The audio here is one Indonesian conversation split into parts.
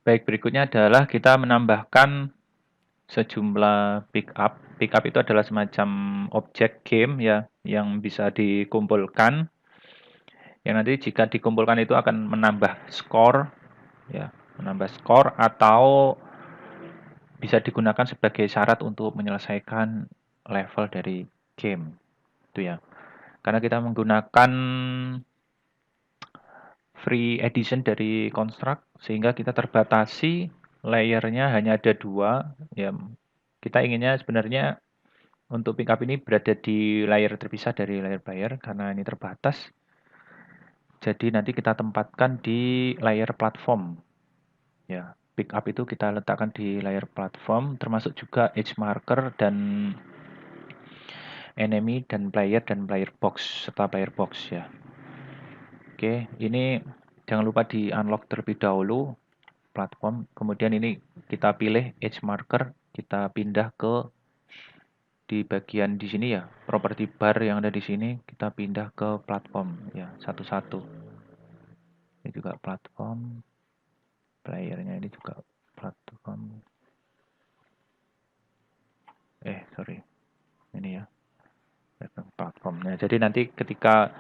Baik, berikutnya adalah kita menambahkan sejumlah pickup. Pickup itu adalah semacam objek game ya yang bisa dikumpulkan. Yang nanti jika dikumpulkan itu akan menambah skor ya, menambah skor atau bisa digunakan sebagai syarat untuk menyelesaikan level dari game. Itu ya. Karena kita menggunakan free edition dari Construct sehingga kita terbatasi layernya hanya ada 2 ya. Kita inginnya sebenarnya untuk pickup ini berada di layer terpisah dari layer player karena ini terbatas. Jadi nanti kita tempatkan di layer platform. Ya, pickup itu kita letakkan di layer platform termasuk juga edge marker dan enemy dan player box serta player box ya. Oke, ini jangan lupa di unlock terlebih dahulu platform. Kemudian ini kita pilih edge marker, kita pindah ke di bagian di sini ya, property bar yang ada di sini kita pindah ke platform ya, satu-satu. Ini juga platform, playernya ini juga platform. Sorry, ini ya, platformnya. Jadi nanti ketika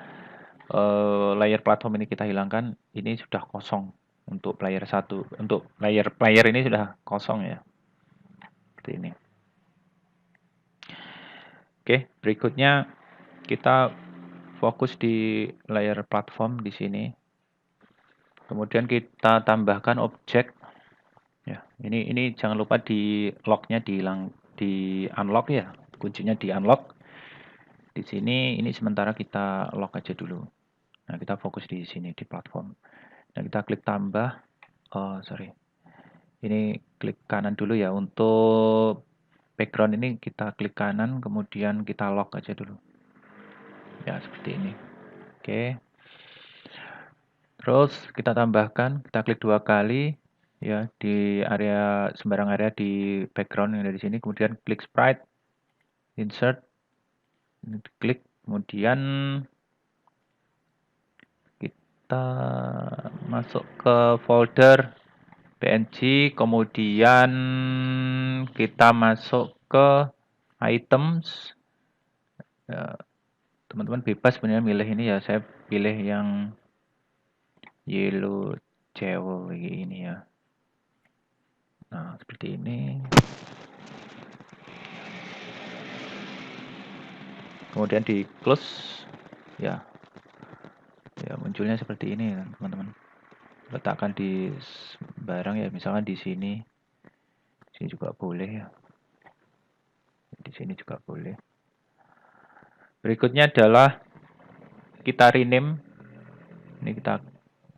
layer platform ini kita hilangkan, ini sudah kosong untuk player 1. Untuk player ini sudah kosong ya. Seperti ini. Oke, berikutnya kita fokus di layer platform di sini. Kemudian kita tambahkan objek. Ya, ini jangan lupa di lock-nya di unlock ya. Kuncinya di unlock. Di sini ini sementara kita lock aja dulu. Nah, kita fokus di sini di platform. Nah, kita klik tambah. Oh, sorry. Ini klik kanan dulu ya. Untuk background ini kita klik kanan, kemudian kita lock aja dulu. Ya, seperti ini. Oke. Terus kita tambahkan, kita klik 2 kali ya di area sembarang area di background yang ada di sini, kemudian klik sprite, insert, klik, kemudian kita masuk ke folder PNG, kemudian kita masuk ke items. Ya, teman-teman bebas sebenarnya milih ini ya, saya pilih yang yellow jewel ini ya. Nah, seperti ini. Kemudian di close ya. Ya, munculnya seperti ini teman-teman. Letakkan di barang ya, misalkan di sini. Sini juga boleh ya. Di sini juga boleh. Berikutnya adalah kita rename. Ini kita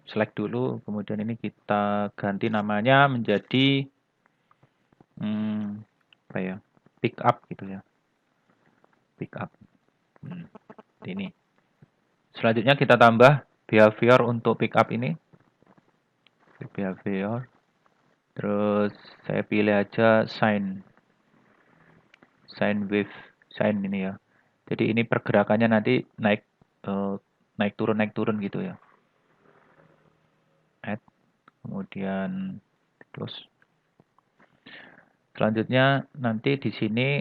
select dulu, kemudian ini kita ganti namanya menjadi apa ya? Pick up gitu ya. Pick up. Ini. Selanjutnya kita tambah behavior untuk pick up ini. Behavior. Terus saya pilih aja sign ini ya. Jadi ini pergerakannya nanti naik turun gitu ya. Add, kemudian close. Selanjutnya nanti di sini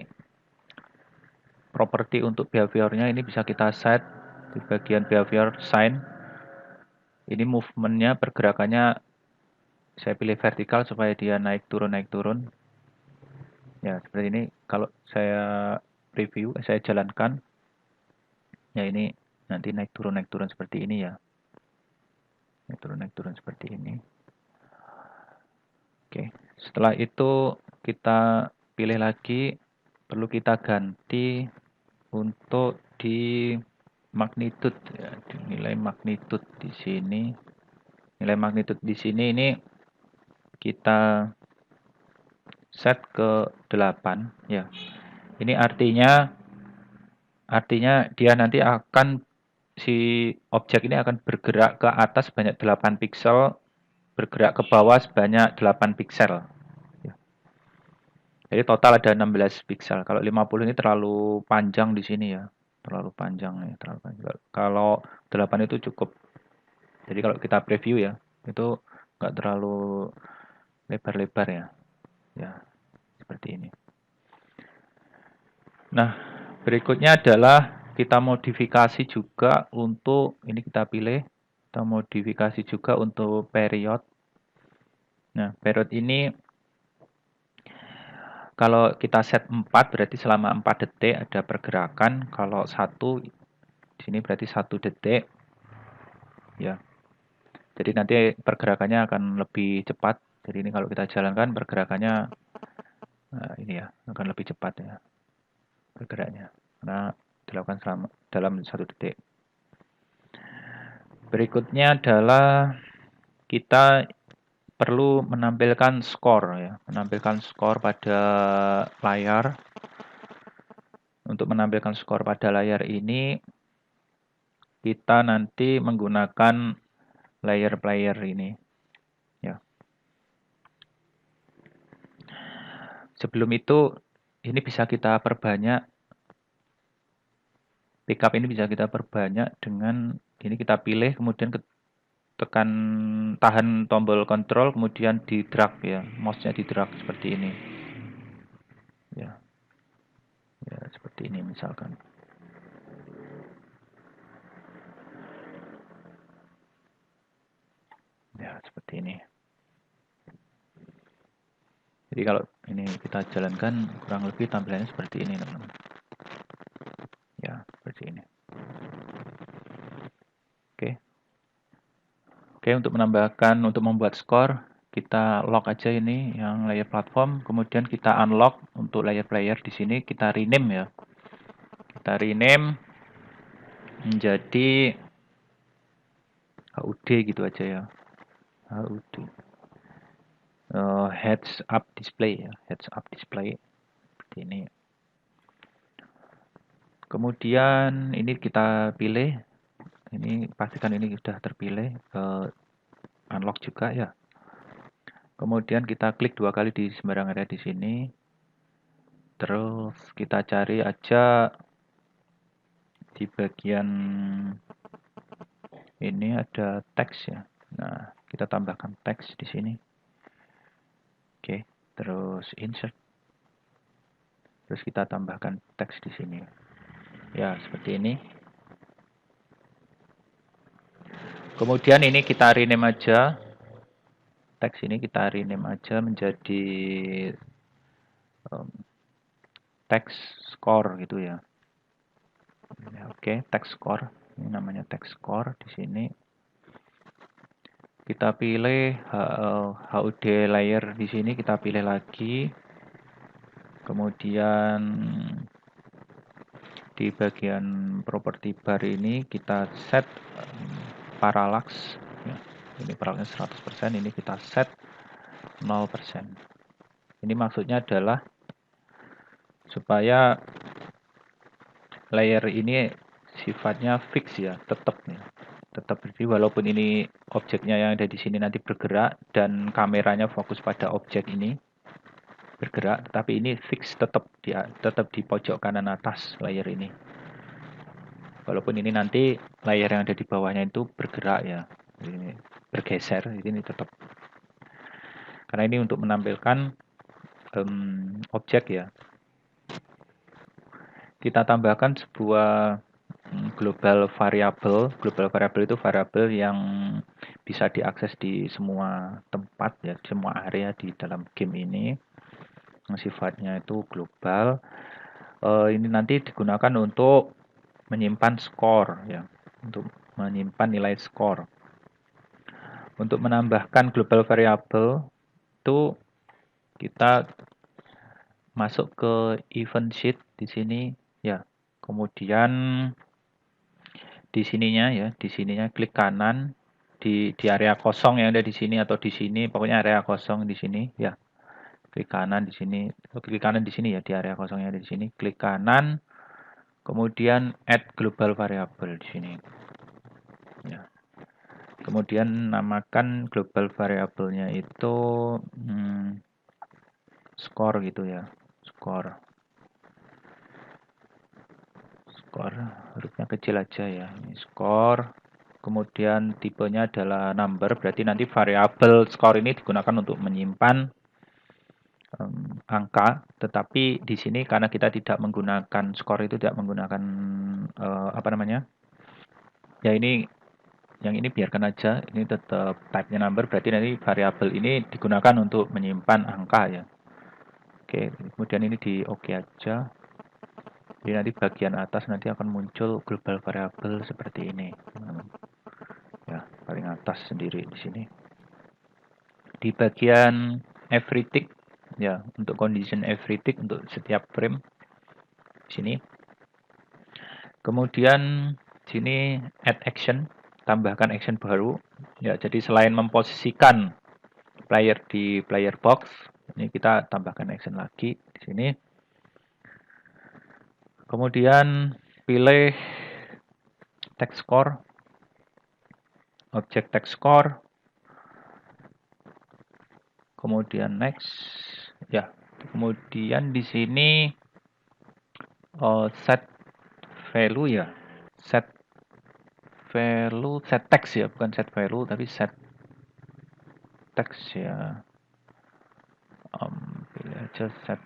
properti untuk behaviornya ini bisa kita set di bagian behavior sign. Ini movementnya pergerakannya saya pilih vertikal supaya dia naik turun. Ya seperti ini. Kalau saya review, saya jalankan. Ya ini nanti naik turun seperti ini ya. Naik turun seperti ini. Oke, setelah itu kita pilih lagi, perlu kita ganti untuk di magnitude ya, di nilai magnitude di sini. Nilai magnitude di sini ini kita set ke 8 ya. Ini artinya dia nanti akan si objek ini akan bergerak ke atas sebanyak 8 pixel, bergerak ke bawah sebanyak 8 pixel. Jadi total ada 16 pixel. Kalau 50 ini terlalu panjang di sini ya. Terlalu panjang ya, terlalu panjang. Kalau 8 itu cukup. Jadi kalau kita preview ya, itu enggak terlalu lebar-lebar ya. Ya, seperti ini. Nah, berikutnya adalah kita modifikasi juga untuk, ini kita pilih, kita modifikasi juga untuk period. Nah, period ini kalau kita set 4 berarti selama 4 detik ada pergerakan. Kalau 1 di sini berarti 1 detik. Ya. Jadi nanti pergerakannya akan lebih cepat. Jadi ini kalau kita jalankan pergerakannya ini ya akan lebih cepat ya bergeraknya. Karena dilakukan dalam 1 detik. Berikutnya adalah kita perlu menampilkan skor ya, menampilkan skor pada layar. Untuk menampilkan skor pada layar ini kita nanti menggunakan layer player ini ya. Sebelum itu ini bisa kita perbanyak, pickup ini bisa kita perbanyak dengan ini kita pilih kemudian tekan tahan tombol kontrol kemudian di drag ya, mouse-nya di drag seperti ini. Ya. Ya, seperti ini misalkan. Ya, seperti ini. Jadi kalau ini kita jalankan kurang lebih tampilannya seperti ini, teman-teman. Ya, seperti ini. Oke. Oke, untuk menambahkan, untuk membuat skor, kita lock aja ini yang layer platform, kemudian kita unlock untuk layer player di sini, kita rename ya. Kita rename menjadi HUD gitu aja ya. HUD. Heads up display ya, heads up display. Seperti ini. Kemudian ini kita pilih, ini pastikan ini sudah terpilih, unlock juga ya. Kemudian kita klik 2 kali di sembarang area di sini. Terus kita cari aja di bagian ini ada teks ya. Nah, kita tambahkan teks di sini. Oke, terus insert. Terus kita tambahkan teks di sini. Ya, seperti ini. Kemudian ini kita rename aja. Teks ini kita rename aja menjadi teks score gitu ya. Oke, teks score. Ini namanya teks score di sini. Kita pilih HUD layer di sini, kita pilih lagi. Kemudian di bagian property bar ini kita set parallax ya. Ini parallaxnya 100%, ini kita set 0%. Ini maksudnya adalah supaya layer ini sifatnya fix ya, tetap nih. Tetap berdiri walaupun ini objeknya yang ada di sini nanti bergerak dan kameranya fokus pada objek ini bergerak, tapi ini fix tetap di pojok kanan atas layer ini. Walaupun ini nanti layer yang ada di bawahnya itu bergerak ya, ini bergeser, ini tetap. Karena ini untuk menampilkan objek ya. Kita tambahkan sebuah global variable. Global variable itu variabel yang bisa diakses di semua tempat ya, di semua area di dalam game ini. Yang sifatnya itu global. Ini nanti digunakan untuk menyimpan skor ya, untuk menyimpan nilai skor. Untuk menambahkan global variable itu kita masuk ke event sheet di sini ya. Kemudian di sininya ya, di sininya klik kanan di area kosong yang ada di sini atau di sini, pokoknya area kosong di sini ya. Klik kanan di sini, klik kanan di sini ya, di area kosong yang ada di sini, klik kanan, kemudian add global variable di sini. Ya. Kemudian namakan global variabelnya itu skor gitu ya, skor. Skor hurufnya kecil aja ya, ini skor. kemudian tipenya adalah number, berarti nanti variabel score ini digunakan untuk menyimpan angka, tetapi di sini karena kita tidak menggunakan skor itu tidak menggunakan apa namanya? Ya ini yang ini biarkan aja, ini tetap type-nya number, berarti nanti variabel ini digunakan untuk menyimpan angka ya. Oke, kemudian ini di oke aja. Jadi nanti bagian atas nanti akan muncul global variable seperti ini. Ya, paling atas sendiri di sini. Di bagian every tick ya, untuk condition every tick untuk setiap frame di sini. Kemudian sini add action, tambahkan action baru. Ya, jadi selain memposisikan player di player box, ini kita tambahkan action lagi di sini. Kemudian pilih text score, objek text score, kemudian next. Ya, kemudian di sini set value ya, set value, set text ya, bukan set value tapi set text ya. Pilih aja set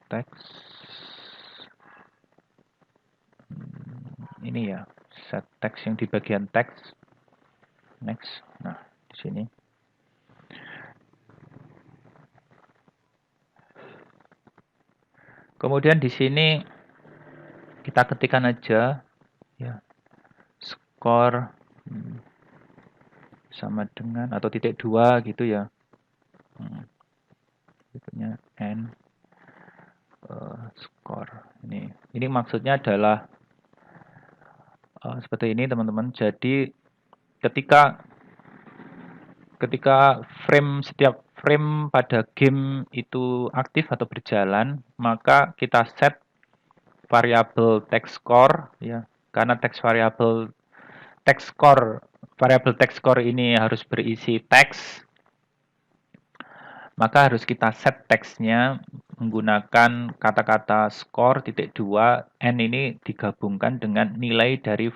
text. Ini ya, set text yang di bagian text. Next. Nah, di sini. Kemudian di sini kita ketikkan aja ya, skor sama dengan atau titik 2 gitu ya. Berikutnya n skor. Ini maksudnya adalah seperti ini teman-teman. Jadi ketika setiap frame pada game itu aktif atau berjalan, maka kita set variabel text score ya. Karena variabel text score ini harus berisi teks, maka harus kita set teksnya menggunakan kata-kata score titik 2 n ini digabungkan dengan nilai dari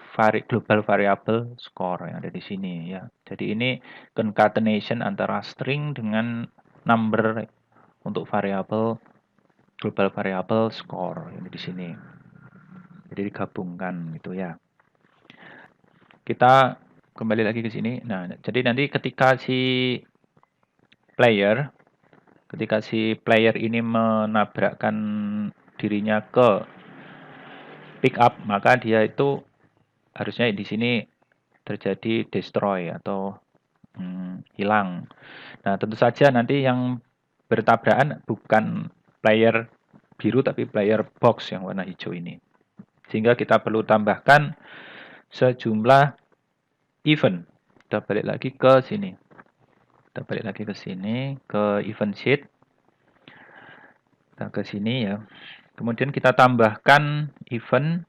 global variable score yang ada di sini ya. Jadi ini concatenation antara string dengan number untuk variabel global variable score yang di sini. Jadi digabungkan gitu ya. Kita kembali lagi ke sini. Nah, jadi nanti ketika si player ini menabrakkan dirinya ke pick up, maka dia itu harusnya di sini terjadi destroy atau hilang. Nah, tentu saja nanti yang bertabrakan bukan player biru tapi player box yang warna hijau ini. Sehingga kita perlu tambahkan sejumlah event. Kita balik lagi ke sini. Ke event sheet. Kita ke sini ya. Kemudian kita tambahkan event.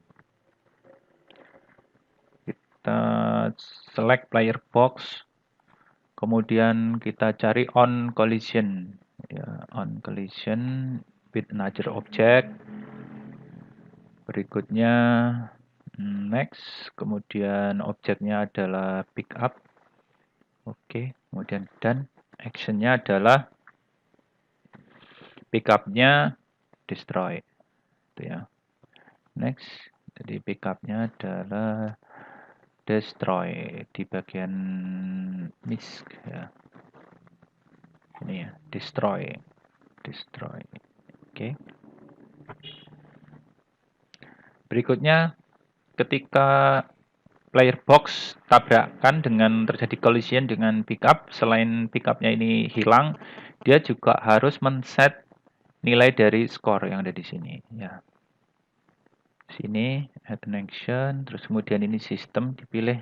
Kita select player box. Kemudian kita cari on collision. Ya, on collision with another object. Berikutnya next. Kemudian objeknya adalah pick up. Oke, kemudian done. Actionnya adalah pick up-nya destroy. Itu ya. Next. Jadi pick up-nya adalah destroy di bagian misc ya. Ini ya, destroy. Oke. Berikutnya ketika player box tabrakan dengan terjadi collision dengan pickup, selain pickupnya ini hilang, dia juga harus men-set nilai dari skor yang ada di sini ya. Sini add an action, terus kemudian ini sistem dipilih,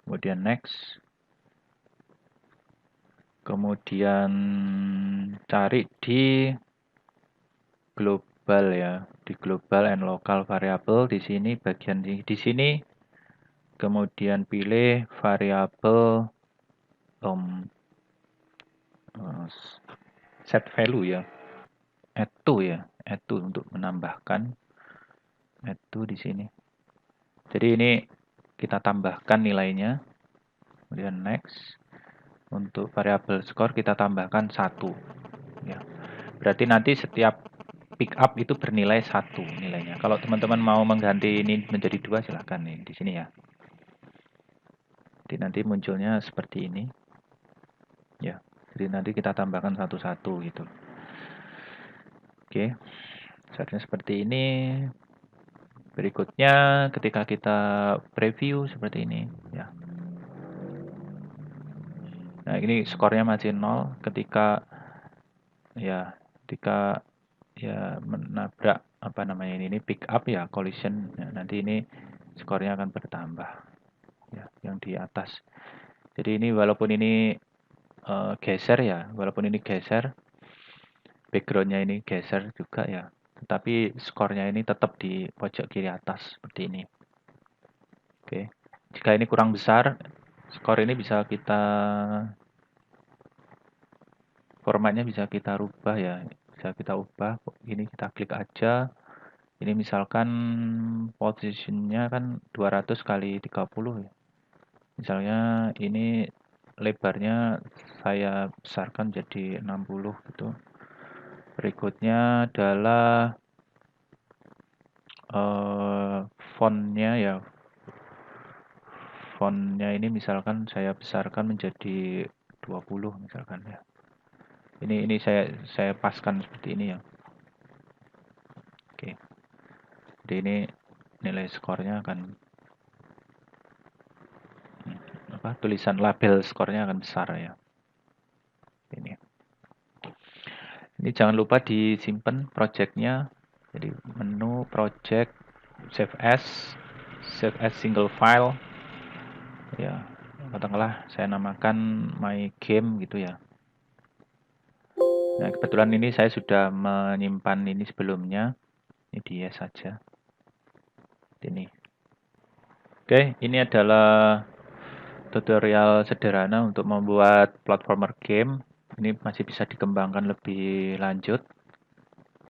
kemudian next, kemudian cari di global ya, di global and local variable di sini bagian di sini, kemudian pilih variabel set value ya, add to ya, add to untuk menambahkan add to di sini. Jadi ini kita tambahkan nilainya, kemudian next. Untuk variabel skor kita tambahkan 1. Ya. Berarti nanti setiap pick up itu bernilai 1 nilainya. Kalau teman-teman mau mengganti ini menjadi 2, silahkan nih di sini ya. Jadi nanti munculnya seperti ini. Ya. Jadi nanti kita tambahkan satu-satu gitu. Oke. Seharusnya seperti ini. Berikutnya ketika kita preview seperti ini ya. Nah, ini skornya masih 0 ketika ya menabrak apa namanya ini pick up ya, collision. Ya, nanti ini skornya akan bertambah ya, yang di atas. Jadi ini walaupun ini geser ya, walaupun ini geser, backgroundnya ini geser juga ya, tetapi skornya ini tetap di pojok kiri atas seperti ini. Oke, jika ini kurang besar, skor ini bisa kita formatnya bisa kita rubah ya, bisa kita ubah. Ini kita klik aja. Ini misalkan posisinya kan 200 kali 30 ya. Misalnya ini lebarnya saya besarkan jadi 60 gitu. Berikutnya adalah fontnya ya. Fontnya ini misalkan saya besarkan menjadi 20 misalkan ya. Ini saya paskan seperti ini ya. Oke. Jadi ini nilai skornya akan tulisan label skornya akan besar ya. Ini jangan lupa disimpan projectnya. Jadi menu project, save as single file. Ya, katakanlah saya namakan my game gitu ya. Nah, kebetulan ini saya sudah menyimpan ini sebelumnya. Ini dia saja. Ini. Oke, ini adalah tutorial sederhana untuk membuat platformer game. Ini masih bisa dikembangkan lebih lanjut.